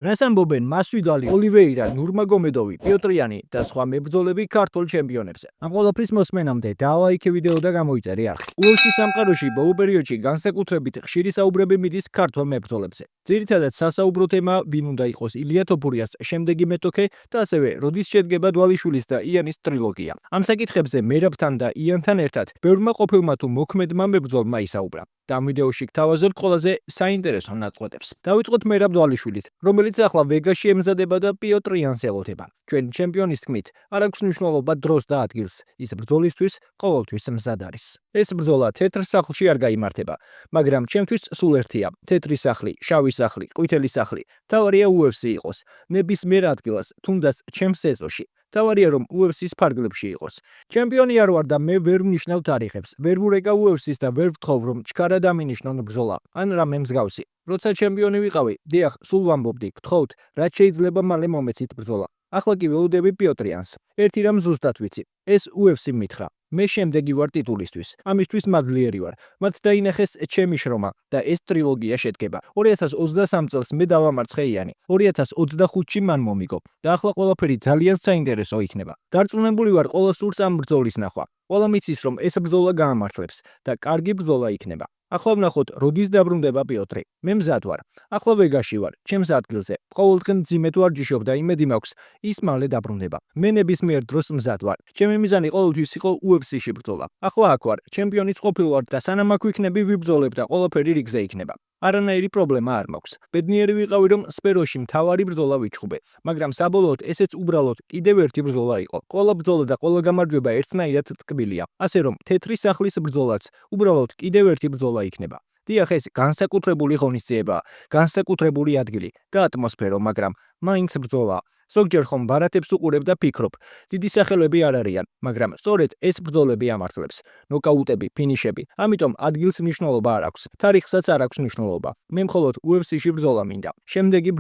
რას ამბობენ მასვიდალი, ოლივეირა, ნურმაგომედოვი, პიოტრიანი და სხვა მებრძოლები ქართულ ჩემპიონებზე? ამ ყველაფრის მოსმენამდე დავაიქე ვიდეო და გამოიწერე არხი. UFC სამყაროში ბოლო პერიოდში განსაკუთრებით ხშირი საუბრები მიდის ქართულ მებრძოლებზე. ძირითადად სასაუბრო თემა ვინ უნდა იყოს ილია თოფურიას შემდეგი მეტოქე და ასევე როდის შედგება დვალიშვილის და იანის ტრილოგია. ამ საკითხებზე მერაბთან და იანთან ერთად ბევრმა ყოფილმა თუ მოქმედმა მებრძოლმა ისაუბრა. და ამ ვიდეოში გთავაზობთ ყველაზე საინტერესო ნაწყვეტებს. დავიწყოთ მერაბ დვალიშვილით, რომელიც ახლა ვეგასში ემზადება და პიოტრიანს ელოდება. ჩვენი ჩემპიონის თქმით, არ აქვს მნიშვნელობა დროს და ადგილს, ის ბრძოლისთვის ყოველთვის მზად არის. ეს ბრძოლა თეთრ სახლში არ გაიმართება, მაგრამ ჩემთვის სულ ერთია: თეთრი სახლი, შავი სახლი, ყვითელი სახლი. თავარია UFC იყოს, ნებისმიერ ადგილას, თუნდაც ჩემს ეზოში. თავარია რომ UFC-ს ფარგლებში იყოს. ჩემპიონი არ ვარ და მე ვერ ვნიშნავ თარიღებს, ვერ ვურეკავ UFC-ს და ვერ ვთხოვ რომ ჩქარა დამინიშნონ ბრძოლა ან რამე მსგავსი. როცა ჩემპიონი ვიყავი, დიახ, სულ ვამბობდი, გთხოვთ, რაც შეიძლება მალე მომეცით ბრძოლა. ახლა კი ველოდები პიოტრიანს. ერთი რამ ზუსტად ვიცი, ეს UFC მითხრა. მე შემდეგი ვარ ტიტულისთვის. ამისთვის მადლიერი ვარ. მათ დაინახეს ჩემი შრომა და ეს ტრილოგია შედგება. 2023 წელს მე დავამარცხე იანი. 2025-ში მან მომიგო და ახლა ყველაფერი ძალიან საინტერესო იქნება. დარწმუნებული ვარ, ყველა სურს ამ ბრძოლის ნახვა. ყველა მიცის რომ ეს ბრძოლა გაამართლებს და კარგი ბრძოლა იქნება. ახლა ვნახოთ, როდის დაბრუნდება პიოტრი. მე მზად ვარ. ახლა ვეგაში ვარ, ჩემს ადგილზე. ყოველდღე მძიმედ ვარჯიშობ და იმედი მაქვს, ის მალე დაბრუნდება. მე ნებისმიერ დროს მზად ვარ. ჩემი მიზანი ყოველთვის იყო UFC-ში ბრძოლა. ახლა აქ ვარ, ჩემპიონიც ყოფილ ვარ და სანამ აქ ვიქნები ვიბრძოლებ და ყველაფერი რიგზე იქნება. არანაირი პრობლემა არ მაქვს. ბედნიერი ვიყავი რომ სპეროში მთავარი ბრძოლა ვიჩხუბე, მაგრამ საბოლოოდ ესეც უბრალოდ კიდევ ერთი ბრძოლა იყო. ყველა ბრძოლა და ყველა გამარჯვება ერთნაირად ტკბილია. ასე რომ თეთრი სახლის ბრძოლაც უბრალოდ კიდევ ერთი ბრძოლა იქნება. დიახ, ეს განსაკუთრებული ღონისძიებაა, განსაკუთრებული ადგილი და ატმოსფერო, მაგრამ მაინც ბრძოლა. ზოგჯერ ხომ ბარათებს უყურებ და ფიქრობ, დიდი სახელები არ არიან, მაგრამ სწორედ ეს ბრძოლები ამართლებს. ნოკაუტები, ფინიშები. ამიტომ ადგილს მნიშვნელობა არ აქვს, თარიღსაც არ აქვს მნიშვნელობა. მე მხოლოდ UFC-ში ბრძოლა მინდა. შემდეგი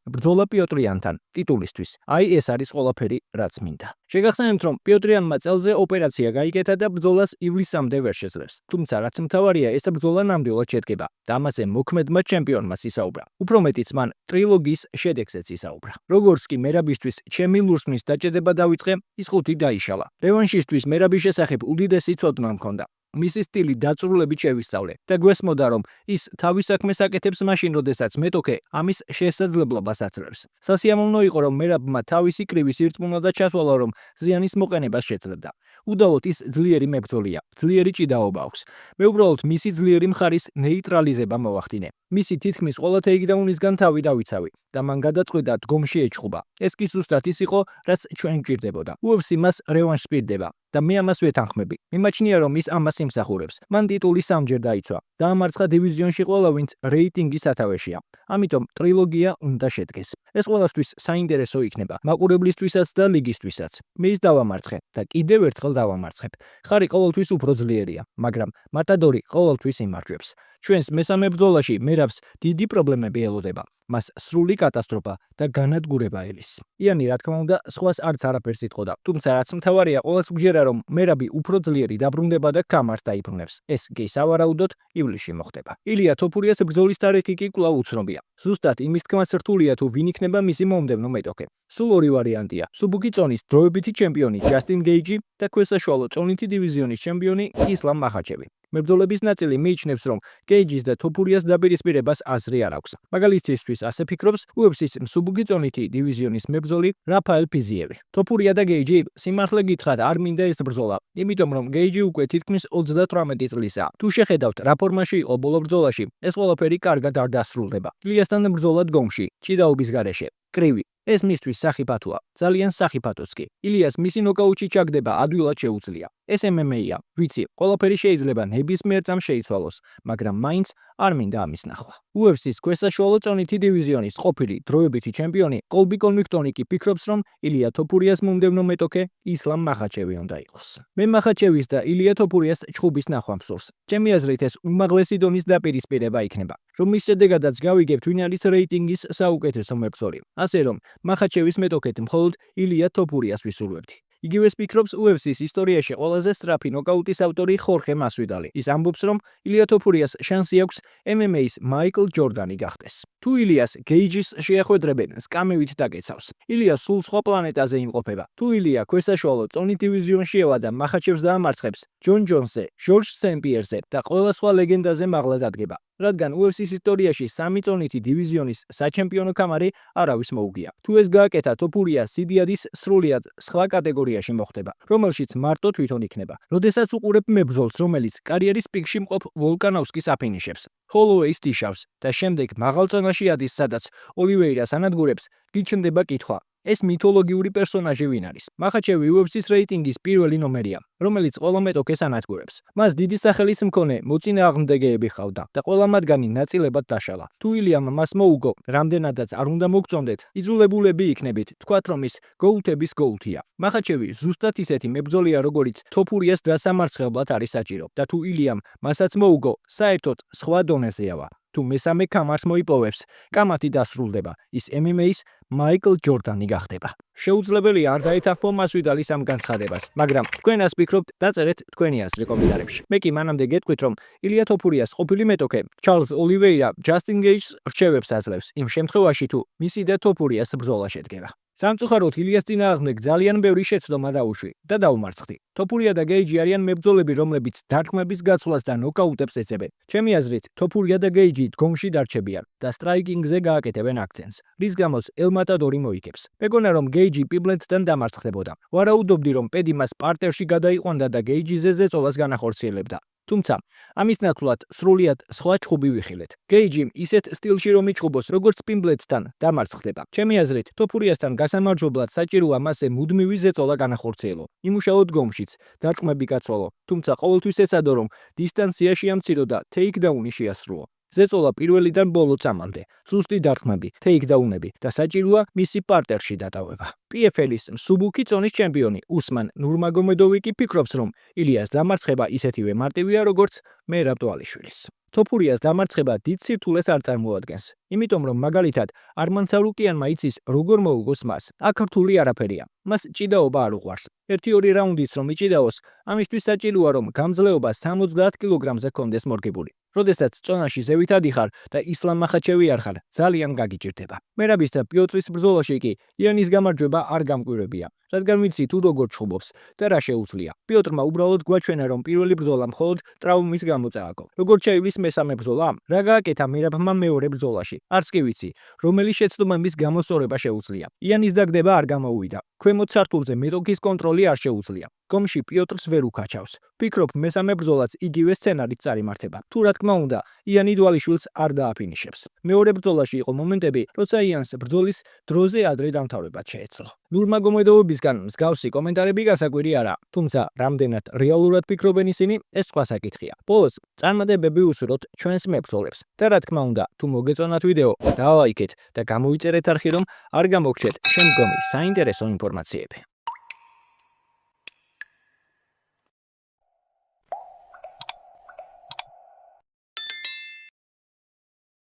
ბრძოლა პიოტრიანთან, ტიტულისთვის. აი ეს არის ყველაფერი, რაც მინდა. შეგახსენებთ, რომ პიოტრიანმა წელზე ოპერაცია გაიკეთა და ბრძოლას ივლისამდე ვერ შეძლებს. თუმცა რაც მთავარია, ეს ბრძოლა ნამდვილად შედგება და ამაზე მოქმედმა ჩემპიონმა ისაუბრა. უფრო მეტიც მან ტრილოგიის შედეგზეც ისაუბრა. როგორც კი მერაბისთვის ჩემი ლურსმნის დაჭედება დავიწყე, ის ხუთი დაიშალა. რევანშისთვის მერაბის შესახებ უდიდესი ცოდნა მქონდა. მისი სტილი დაწვრილებით შევისწავლე და გვესმოდა რომ ის თავის საქმეს აკეთებს მაშინ, როდესაც მეტოქე ამის შესაძლებლობას აძლევს. სასიამოვნო იყო რომ მერაბმა თავისი კრივის ირწმუნა და ჩათვალა რომ ზიანის მოყენებას შეძლებდა. უდავოდ ის ძლიერი მებრძოლია, ძლიერი ჭიდაობა აქვს. მე უბრალოდ მისი ძლიერი მხარის ნეიტრალიზება მოვახდინე. მისი თითქმის ყველა თეიქდაუნისგან თავი დავიცავი და მან გადაწყვიტა დგომში ეჩხუბა. ეს კი ზუსტად ის იყო, რაც ჩვენ გვჭირდებოდა. UFC მას რევანშს პირდება და მე ამას ვეთანხმები. მიმაჩნია რომ ის ამას იმსახურებს. მან ტიტული სამჯერ დაიცვა. დაამარცხა დივიზიონში ყველა, ვინც რეიტინგის სათავეშია. ამიტომ ტრილოგია უნდა შედგეს. ეს ყველასთვის საინტერესო იქნება, მაყურებლისთვისაც და ლიგისთვისაც. მე ის დავამარცხე და კიდევ ერთხელ დავამარცხებ. ხარი ყოველთვის უფრო ძლიერია, მაგრამ მატადორი ყოველთვის იმარჯვებს. ჩვენს მესამე ბრძოლაში მერაბს დიდი პრობლემები ელოდება. მას სრული კატასტროფა და განადგურება ელის. იანი, რა თქმა უნდა, სხვას არც არაფერს იტყოდა. თუმცა რაც მთავარია, ყოველს გვჯერა რომ მერაბი უფრო ძლიერი დაბრუნდება და კამარს დაიბრუნებს. ეს კი სავარაუდოდ ივლისში მოხდება. ილია თოფურიას ბრძოლის თარიღი კი კვლავ უცნობია. ზუსტად იმის თქმაც რთულია თუ ვინ იქნება მისი მომდევნო მეტოქე. სულ ორი ვარიანტია: მსუბუქი წონის დროებითი ჩემპიონი ჯასტინ გეიჯი და ქვესაშუალო წონითი დივიზიონის ჩემპიონი ისლამ მახაჩევი. მებრძოლების ნაწილი მიიჩნევს, რომ გეიჯის და თოფურიას დაპირისპირებას აზრი არ აქვს. მაგალითისთვის ასე ფიქრობს UFC-ს მსუბუქი წონითი დივიზიონის მებრძოლი რაფაელ ფიზიევი. თოფურია და გეიჯი სიმართლე გითხრათ არ მინდა ეს ბრძოლა, იმიტომ რომ გეიჯი უკვე თითქმის 38 წლისაა. თუ შეხედავთ რა ფორმაში იყო ბოლო ბრძოლაში, ეს ყველაფერი კარგად არ დასრულდება. ლიასთან ბრძოლა დგომში, ჭიდაობის გარეშე, კრივი. ეს მისთვის სახიფათოა, ძალიან სახიფათოც კი. ილიას მისი ნოკაუტში ჩაგდება ადვილად შეუძლია. ეს MMA-ია, ვიცი, ყველაფერი შეიძლება ნებისმიერ წამს შეიცვალოს, მაგრამ მაინც არ მინდა ამის ნახვა. UFC-ს ქვესაშუალო წონითი დივიზიონის ყოფილი დროებითი ჩემპიონი კოლბი კონვინგტონი კი ფიქრობს, რომ ილია თოფურიას მომდევნო მეტოქე ისლამ მახაჩევი უნდა იყოს. მე მახაჩევის და ილია თოფურიას ჩხუბის ნახვა მსურს. ჩემი აზრით ეს უმაღლესი დონის დაპირისპირება იქნება, რომ მის შედეგადაც გავიგებთ ვინ არის რეიტინგის საუკეთესო მებრძოლი. ასე რომ მახაჩევის მეტოქეთ მხოლოდ ილია თოფურიას ვისურვებთ. იგივეს ფიქრობს UFC-ს ისტორიაში ყველაზე სწრაფი ნოკაუტის ავტორი ხორხე მასვიდალი. ის ამბობს, რომ ილია თოფურიას შანსი აქვს MMA-ს მაიკლ ჯორდანი გახდეს. თუ ილიას გეიჯის შეახვედრებენ, სკამივით დაკეცავს. ილია სულ სხვა პლანეტაზე იმყოფება. თუ ილია ქვესაშუალო წონით დივიზიონში ევა და მახაჩევს დაამარცხებს ჯონ ჯონსზე, ჟორჟ სენ-პიერზე და ყველა სხვა ლეგენდაზე მაღლა დადგება. რადგან UFC-ს ისტორიაში 3 წონითი დივიზიონის საჩემპიონო კამარი არავის მოუგია. თუ ეს გააკეთა, თოფურია სიდიადის სრულიად სხვა კატეგორიაში მოხვდება, რომელშიც მარტო თვითონ იქნება. როდესაც უყურებ მებრძოლს, რომელიც კარიერის პიკში მყოფ ვოლკანოვსკის აფინიშებს, ჰოლოუეის დიშავს და შემდეგ მაღალ წონაში ადის, სადაც ოლივეირას ანადგურებს, გიჩნდება კითხვა. ეს მითოლოგიური პერსონაჟი ვინ არის? მახაჩევი UFC-ს რეიტინგის პირველი ნომერია, რომელიც ყველა მეტოქეს ანადგურებს. მას დიდი სახელის მქონე მოწინააღმდეგეები ჰყავდა და ყველა მათგანი ნაწილებად დაშალა. თუ ილიამ მას მოუგო, რამდენადაც არ უნდა მოგწონდეთ, იძულებულები იქნებით, თქვათ რომ ის გოუთების გოუთია. მახაჩევი ზუსტად ისეთი მებრძოლია, როგორიც თოფურიას დასამარცხებლად არის საჭირო და თუ ილიამ მასაც მოუგო, საერთოდ სხვა დონეზეავა. თუ მესამე კამარს მოიპოვებს, კამათი დასრულდება, ის MMA-ს მაიკლ ჯორდანი გახდება. შეუძლებელია არ დაეთანხმო მასვიდალის ამ განცხადებას, მაგრამ თქვენ ას ფიქრობთ, დაწერეთ თქვენი აზრი კომენტარებში. მე კი მანამდე გეტყვით, რომ ილია თოფურიას ყოფილი მეტოქე ჩარლზ ოლივეირა ჯასტინ გეიჯს რჩევებს აძლევს იმ შემთხვევაში, თუ მისი და თოფურიას ბრძოლა შედგება. სამწუხაროდ ილიას წინააღმდეგ ძალიან ბევრი შეცდომა დაუშვი და დაუმარცხდი. თოფურია და გეიჯი არიან მებრძოლები, რომლებიც დარტყმების გაცვლას და ნოკაუტებს ეძებენ. ჩემი აზრით, თოფურია და გეიჯი დგომში დარჩებიან და სტრაიკინგზე გააკეთებენ აქცენტს, რის გამოც ელ მატადორი მოიგებს. მეგონა რომ გეიჯი პიბლენდთან დამარცხდებოდა. ვარაუდობდი რომ პედი მას პარტერში გადაიყვანდა და გეიჯიზე ზეწოლას განახორციელებდა. თუმცა, ამის ნაცვლად სრულიად სხვა ჩხუბი ვიხილეთ. გეიჯი ისეთ სტილში რომ იჩხუბოს, როგორც პიბლენდთან დამარცხდება. ჩემი აზრით, თოფურიასთან გასამარჯვებლად საჭიროა მასზე მუდმივი ზეწოლა განახორციელო. იმუშაო დგომშიც, დარტყმები გაცვალო. თუმცა ყოველთვის ეცადო რომ დისტანცია შეამცირო და თეიქდაუნი შეასრულო. ზეწოლა პირველიდან ბოლო წამამდე, სუსტი დარტყმები, თეიქდაუნები და საჭიროა მისი პარტერში დატოვება. PFL-ის მსუბუქი წონის ჩემპიონი უსმან ნურმაგომედოვი კი ფიქრობს, რომ ილიას დამარცხება ისეთივე მარტივია, როგორც მერაბ ტვალიშვილის. თოფურიას დამარცხება დიდ სირთულეს არ წარმოადგენს, იმიტომ რომ მაგალითად არმან ცარუკიანმა იცის როგორ მოუგოს მას. აქ რთული არაფერია. მას ჭიდაობა არ უყვარს. 1-2 რაუნდის რომ იჭიდაოს, ამისთვის საჭიროა რომ გამძლეობა 70 კილოგრამზე ჰქონდეს მორგებული. როდესაც წონაში ზევით ადიხარ და ისლამ მახაჩევი არ ხარ, ძალიან გაგიჭირდება. მერაბის და პიოტრის ბრძოლაში კი იანის გამარჯვება არ გამკვირვებია, რადგან ვიცი თუ როგორ ჩხუბობს და რა შეუძლია. პიოტრმა უბრალოდ გვაჩვენა რომ პირველი ბრძოლა მხოლოდ ტრავმის გამო წააგო. როგორ შეივლის მესამე ბრძოლა? რა გააკეთა მერაბმა მეორე ბრძოლაში? არც კი ვიცი, რომელი შეცდომების გამოსწორება შეუძლია. იანის დაგდება არ გამოუვიდა. ქვემოთ სართულზე მეტოქის კონტროლი არ შეუძლია. გომში პიოტრს ვერ უკაჩავს. ფიქრობ მესამე ბრძოლაც იგივე სცენარით წარიმართება. თუ რა თქმა უნდა, იანი დვალიშვილს არ დააფინიშებს. მეორე ბრძოლაში იყო მომენტები, როცა იანს ბრძოლის დროზე ადრე დამთავრებად შეეძლო. ნურმაგომედოვებისგან მსგავსი კომენტარები გასაკვირი არაა, თუმცა რამდენად რეალურად ფიქრობენ ისინი, ეს სხვა საკითხია. ბოლოს წარმატებები უსურვოთ ჩვენს მებრძოლებს და რა თქმა უნდა, თუ მოგეწონათ ვიდეო, დალაიქეთ და გამოიწერეთ არხი, რომ არ გამოგჩეთ შემდგომი საინტერესო ინფორმაციები.